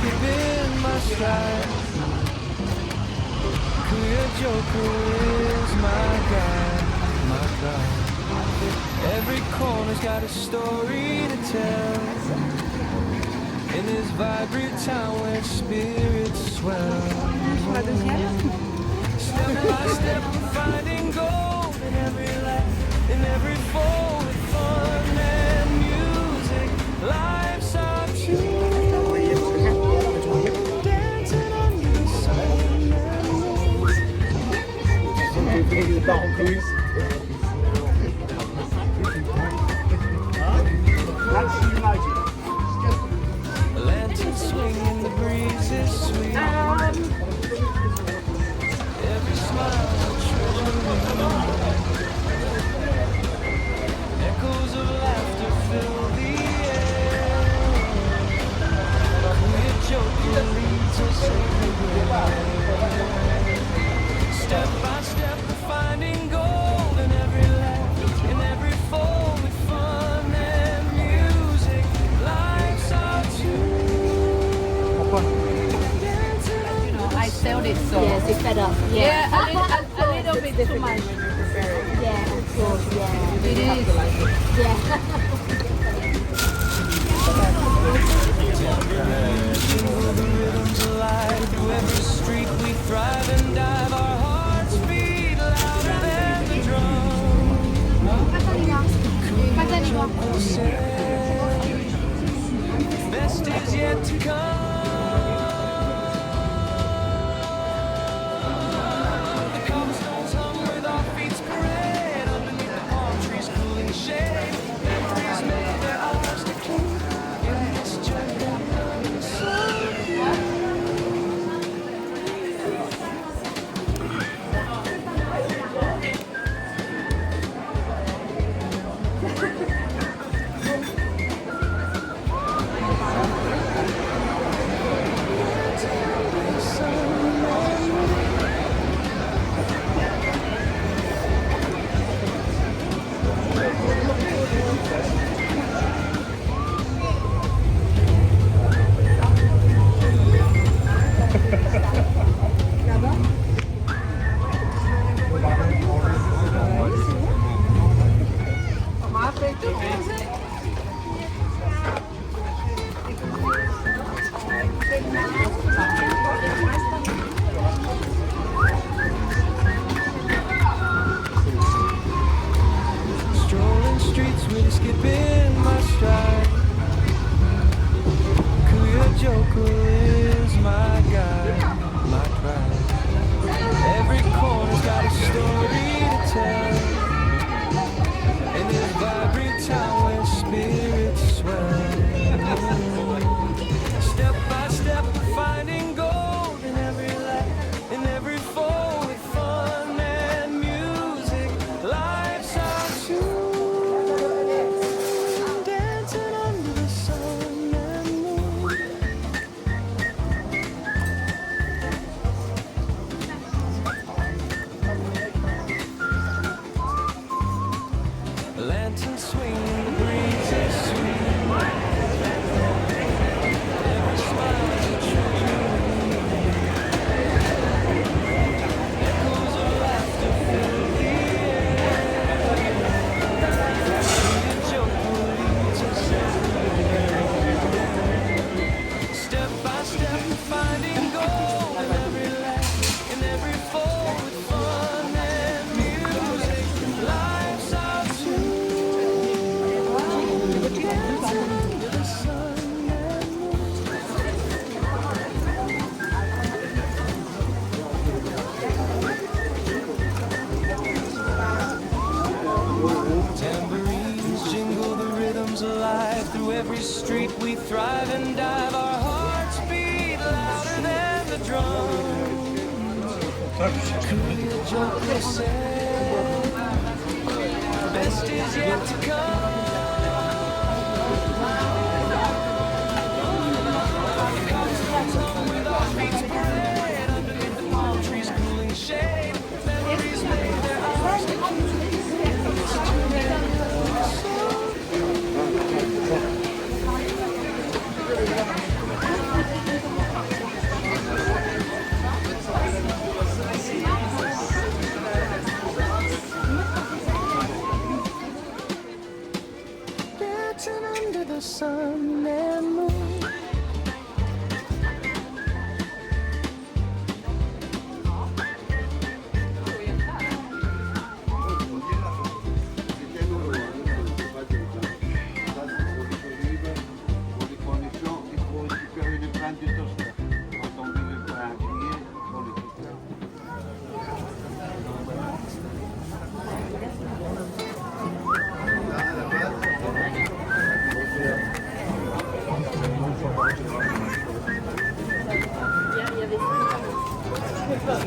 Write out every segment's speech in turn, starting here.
skipping my stride. Clear Joker is my guide, my pride. Every corner's got a story to tell. In this vibrant town where spirits swell. Step by step, we're finding gold in every light, in every fold with fun and music. Life's our tune, dancing under the sun. A lantern swing in the breeze is sweet. Every smile a treasure. Echoes of laughter fill the air. Weird Joker leads us everywhere. Step by step we're finding gold in every laugh, in every fold with fun and music. Life's our tune. I felt it so. Yes, it's fed up. Yeah, a little bit too much. Yeah, of course, yeah. It is. Yeah. Jingle the rhythms alive through every street we thrive and dive. Our hearts beat louder than the drum. Best is yet to come. The cobblestones hum with our feet parade underneath the palm trees, cooling shade. Memories made their ours to keep in this journey under the sun. Strolling streets with a skip in my stride. Clear Joker is my guide, my pride. Every corner's got a story to tell. In this vibrant town where spirits swell. Step by step we're finding gold in every light, in every fold with fun and music. Life's our tune, dancing under the sun and moon. A lantern swing in the breeze is sweet. Every smile is a treasure. Echoes of laughter fill the air. Weird Joker leads us everywhere. Step by step we're finding gold in every laugh, in every fold with fun and music. Life's our tune, dancing under the sun and moon. Tambourines jingle, the rhythms alive through every street we thrive and dive. Our hearts beat louder than the drums. Clear Joker said, best is yet to come. Cobblestones hum with our feet parade underneath the palm trees, cooling shade. Memories made their ours to keep.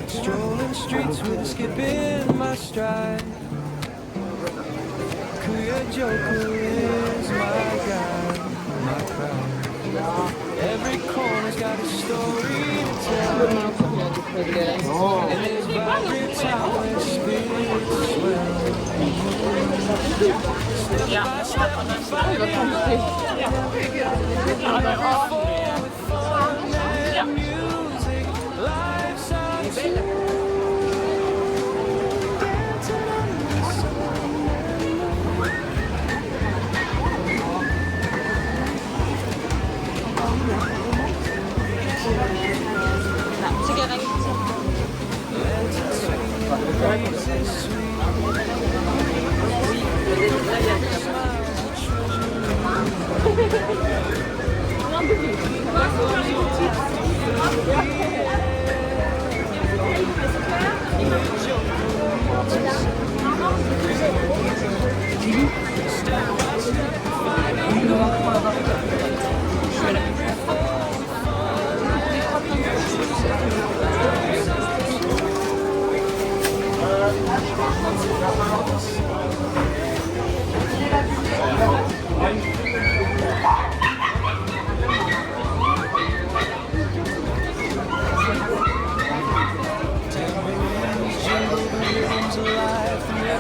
Strolling streets with a skip in my stride. Kuya Joker is my guide, my pride. Every corner's got a story to tell. And there's vibrant town where spirits swell. Step by step, finding love. With fun and music, life's our tour. Dancing under the sun.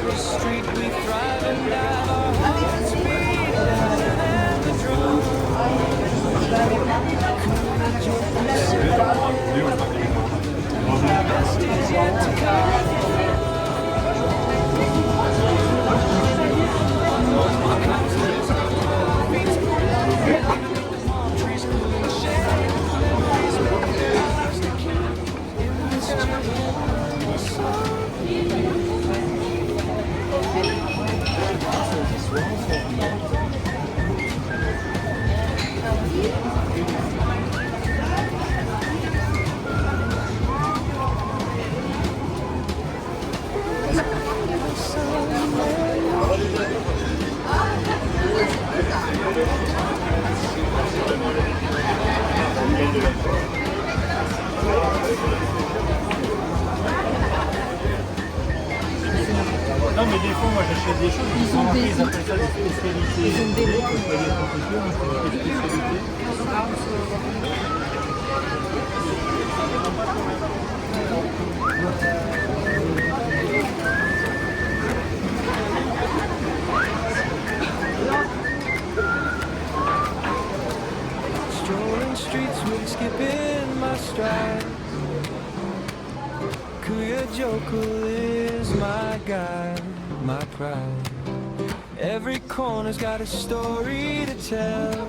Street we thrive and dive, our hearts beat louder than the drum. Best is yet to come. Trees cooling shade, memories of their lives to keep in this jungle sun. Non mais des fois moi j'achète des choses, ils appellent ça des spécialités. Ils ont des Strolling streets with a skip in my stride. Kuya Joker is my guide, my pride. Every corner's got a story to tell.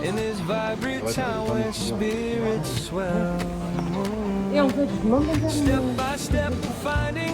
In this vibrant town where spirits swell. Step by step, finding